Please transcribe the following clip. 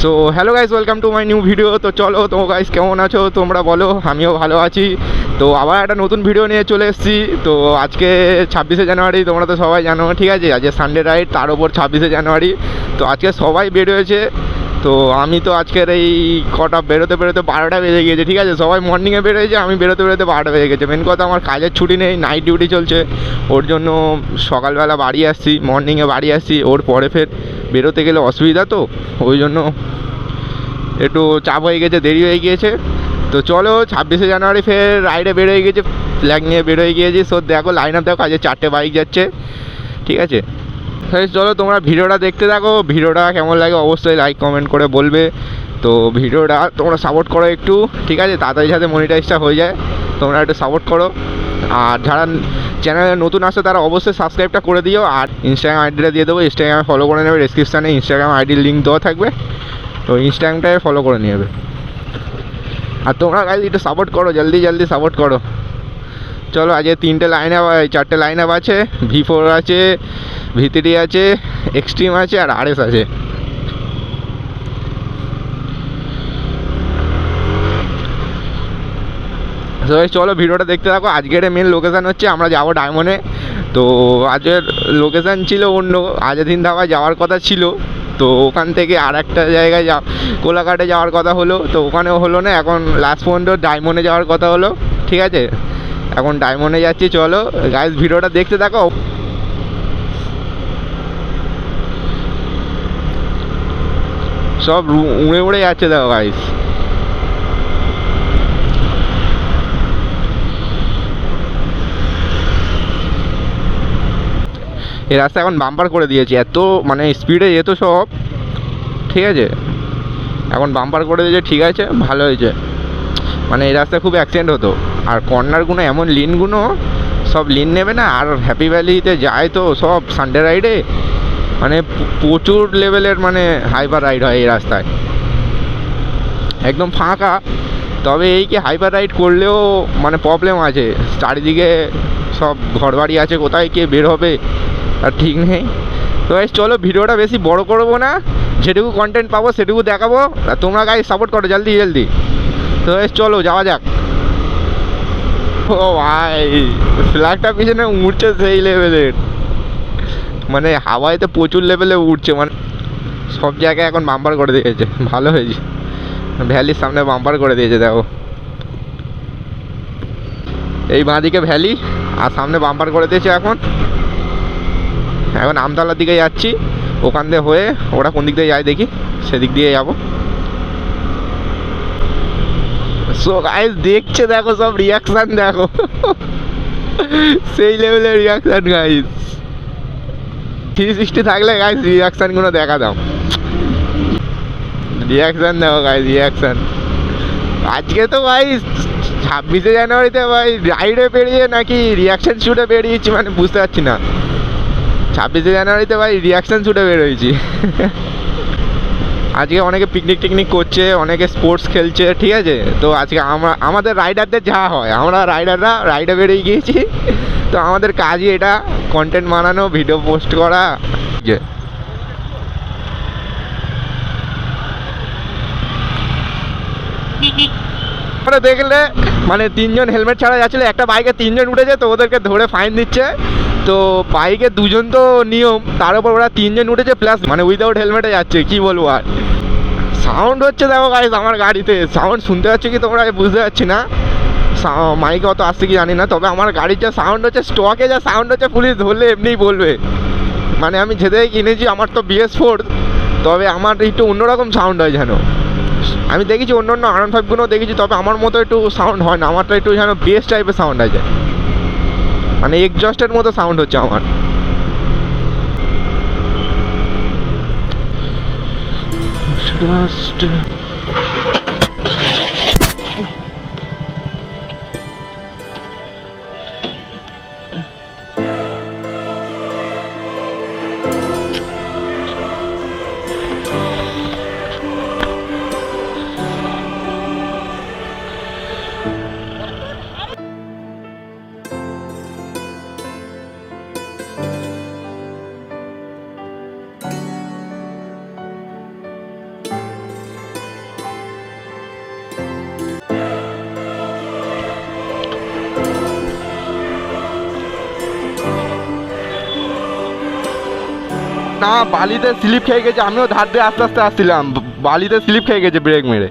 So hello guys, welcome to my new video. তো চলো, তো গাইস কেমন আছো তোমরা বলো? আমিও ভালো আছি। তো আবার একটা নতুন ভিডিও নিয়ে চলে এসেছি। তো আজকে 26শে জানুয়ারি, তোমরা তো সবাই জানো, ঠিক আছে? আজকে সানডে রাইড, তার ওপর 26শে জানুয়ারি। তো আজকে সবাই বের হয়েছে। তো আমি তো আজকের এই কটা বেরোতে 12টা বেজে গিয়েছে, ঠিক আছে? সবাই মর্নিংয়ে বেরোয়েছে, আমি বেরোতে 12টা বেজে গেছে। মেন কথা, আমার কাজের ছুটি নেই, নাইট ডিউটি চলছে। ওর জন্য সকালবেলা বাড়ি আসছি, মর্নিংয়ে বাড়ি আসছি। ওর পরে ফের বেরোতে গেলে অসুবিধা, তো ওই জন্য একটু চাপ হয়ে গেছে, দেরি হয়ে গিয়েছে। তো চলো, 26শে জানুয়ারি ফের রাইডে বের হয়ে গেছে, ফ্ল্যাগ নিয়ে বের হয়ে গিয়েছি। সো দেখো, লাইন আপ দেখো, আজকে 4টে বাইক যাচ্ছে, ঠিক আছে? চলো, তোমরা ভিডিওটা দেখতে থাকো। ভিডিওটা কেমন লাগে অবশ্যই লাইক কমেন্ট করে বলবে। তো ভিডিওটা তোমরা সাপোর্ট করো একটু, ঠিক আছে? তাড়াতাড়ি সাথে মনিটাইজটা হয়ে যায়, তোমরা একটু সাপোর্ট করো। আর যারা চ্যানেলে নতুন আসে তারা অবশ্যই সাবস্ক্রাইবটা করে দিও। আর ইনস্টাগ্রাম আইডিটা দিয়ে দেবো, ইনস্টাগ্রামে ফলো করে নেবে, ডেসক্রিপশানে ইনস্টাগ্রাম আইডির লিঙ্ক দেওয়া থাকবে, তো ইনস্টাগ্রামটায় ফলো করে নিয়ে যাবে। আর তোমরা গাইজ একটু সাপোর্ট করো, জলদি সাপোর্ট করো। চলো, আজকে 4টে লাইন আপ আছে। V4 আছে, V3 আছে, এক্সট্রিম আছে, আর RS আছে। চলো, ভিডিওটা দেখতে থাকো। আজকের মেন লোকেশান হচ্ছে আমরা যাবো ডায়মন্ডে। তো আজকের লোকেশান ছিল অন্য, আজাদিন ধাবায় যাওয়ার কথা ছিল। তো ওখান থেকে আর একটা জায়গায় কোলাঘাটে যাওয়ার কথা হলো, তো ওখানেও হলো না। এখন লাস্ট পর্যন্ত ডায়মন্ডে যাওয়ার কথা হলো, ঠিক আছে? এখন ডায়মন্ডে যাচ্ছি। চলো গাইস, ভিডিওটা দেখতে থাকো। সব উড়ে উড়ে যাচ্ছে, দেখো গাইস। এই রাস্তা এখন বাম্পার করে দিয়েছে, এত মানে স্পিডে যেত সব, ঠিক আছে? এখন বাম্পার করে দিয়েছে, ঠিক আছে, ভালো হয়েছে। মানে এই রাস্তায় খুব অ্যাক্সিডেন্ট হতো। আর কর্নারগুলো এমন লিনগুলো, সব লিন নেবে না। আর হ্যাপি ভ্যালিতে যায় তো সব সানডে রাইডে, মানে প্রচুর লেভেলের মানে হাইপার রাইড হয় এই রাস্তায়, একদম ফাঁকা। তবে এই কি, হাইপার রাইড করলেও মানে প্রবলেম আছে, চারিদিকে সব ঘরবাড়ি আছে, কোথায় কে বের হবে আর ঠিক নেই। তো গাইস চলো, ভিডিওটা বেশি বড় করবো না, যেটুকু কন্টেন্ট পাবো সেটুকু দেখাবো। আর তোমরা গাইস সাপোর্ট করো জলদি। তো গাইস চলো, যাওয়া যাক। ও ভাই, ফ্ল্যাগটা পিছনে উড়ছে সেই লেভেলের, মানে হাওয়াইতে প্রচুর লেভেলে উঠছে, মানে সব জায়গায় এখন বাম্পার করে দিয়েছে, ভালো হয়েছে। ভ্যালির সামনে বাম্পার করে দিয়েছে, দেখো। এই বাঁদিকে ভ্যালি, আর সামনে বাম্পার করে দিয়েছে। এখন আমতলার দিকে যাচ্ছি, ওখান দিয়ে হয়ে ওরা কোন দিক দিয়ে যায় দেখি, সেদিক দিয়ে যাবো। সো গাইস দেখছে, দেখো সব রিয়াকশান দেখো, সেই লেভেলের রিয়াকশান গাইস। 360 থাকলে গাইস রিয়াকশানগুলো দেখা দাও, রিয়াকশান দেখো গাইস, রিয়াকশান। আজকে তো ভাই 26শে জানুয়ারিতে ভাই রাইডে বেরিয়ে নাকি রিয়াকশান শুটে বেরিয়েছি, মানে বুঝতে পারছি না। 26শে জানুয়ারিতে ভাই রিয়াকশান শুটে বেরোয়েছি। আজকে অনেকে পিকনিক টিকনিক করছে, অনেকে স্পোর্টস খেলছে, ঠিক আছে? তো আজকে আমাদের রাইডারদের যা হয়, আমরা রাইডাররা রাইডে বেরিয়ে গিয়েছি। তো আমাদের কাজই এটা, কন্টেন্ট বানানো, ভিডিও পোস্ট করা। দেখলে মানে 3জন হেলমেট ছাড়া যাচ্ছিল, একটা বাইকে 3জন উঠেছে, তো ওদেরকে ধরে ফাইন দিচ্ছে। তো বাইকে 2জন তো নিয়ম, তার উপর ওরা 3জন উঠেছে, প্লাস মানে উইদাউট হেলমেটে যাচ্ছে, কি বলবো আর। সাউন্ড হচ্ছে দেখো গাইস, আমার গাড়িতে সাউন্ড শুনতে পাচ্ছি কি তোমরা, বুঝতে পারছি না। মাইকে অত আসছে কি জানি না, তবে আমার গাড়ির যা সাউন্ড হচ্ছে, স্টকে যা সাউন্ড হচ্ছে, পুলিশ ধরলে এমনিই বলবে। মানে আমি যেতে কিনেছি, আমার তো BS4, তবে আমার একটু অন্যরকম সাউন্ড হয় যেন। আমি দেখেছি অন্য R15 দেখেছি, তবে আমার মতো একটু সাউন্ড হয় না, আমারটা একটু যেন বেস টাইপের সাউন্ড আছে, মানে এক্সজস্টের মতো সাউন্ড হচ্ছে আমার। না বালিতে স্লিপ খেয়ে গেছে, আমিও ধার দিয়ে আস্তে আস্তে আসছিলাম, বালিতে স্লিপ খেয়ে গেছে ব্রেক মেরে।